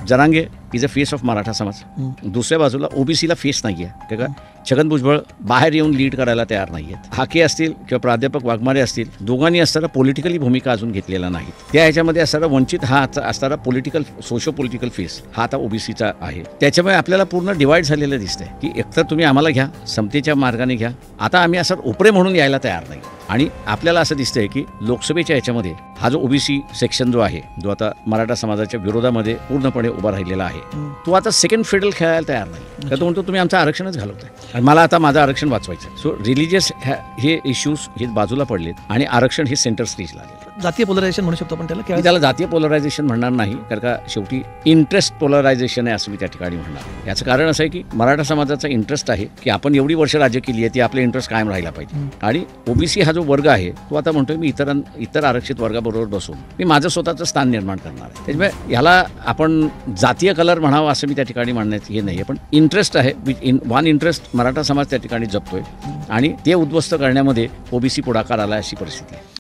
Jarange is a face of Maratha समाज. दुसऱ्या बाजूला ओबीसीला फेस नाही आहे का छगन भुजबळ बाहेर येऊन लीड करायला तयार नाही आहेत. हाके असतील किंवा प्राध्यापक वाघमारे असतील, दोघांनी असताना पॉलिटिकली भूमिका अजून घेतलेला नाही. त्या ह्याच्यामध्ये असणारा वंचित हा असणारा पॉलिटिकल सोशो पॉलिटिकल फेस हा आता ओबीसीचा आहे. त्याच्यामुळे आपल्याला पूर्ण डिवाइड झालेलं दिसतंय की एकतर तुम्ही आम्हाला घ्या, समतेच्या मार्गाने घ्या, आता आम्ही असं उपरे म्हणून यायला तयार नाही. आणि आपल्याला असं दिसतंय की लोकसभेच्या ह्याच्यामध्ये हा जो ओबीसी सेक्शन जो आहे, जो आता मराठा समाजाच्या विरोधामध्ये पूर्णपणे उभा राहिलेला आहे, तो आता सेकंड फिडल खेळायला तयार नाही. तर तो म्हणतो तुम्ही आमचं आरक्षणच घालवताय आणि मला आता माझं आरक्षण वाचवायचं. सो रिलिजियस हे इश्यूज हे बाजूला पडलेत आणि आरक्षण हे सेंटर स्टेजला आले. जातीय पोलरायझेशन म्हणू शकतो आपण त्याला. त्याला जातीय पोलरायझेशन म्हणणार नाही, कारण का शेवटी इंटरेस्ट पोलरायझेशन आहे असं मी त्या ठिकाणी म्हणणार. याचं कारण असं आहे की मराठा समाजाचा इंटरेस्ट आहे की आपण एवढी वर्ष राज्य केली आहे, ती आपले इंटरेस्ट कायम राहिला पाहिजे. आणि ओबीसी हा जो वर्ग आहे तो आता म्हणतोय मी इतर आरक्षित वर्गाबरोबर बसून मी माझं स्वतःचं स्थान निर्माण करणार आहे. त्याच्यामुळे ह्याला आपण जातीय कलर म्हणावं असं मी त्या ठिकाणी म्हणण्यात हे नाही आहे, पण इंटरेस्ट आहे. वन इंटरेस्ट मराठा समाज त्या ठिकाणी जपतोय आणि ते उद्ध्वस्त करण्यामध्ये ओबीसी पुढाकार आला अशी परिस्थिती आहे.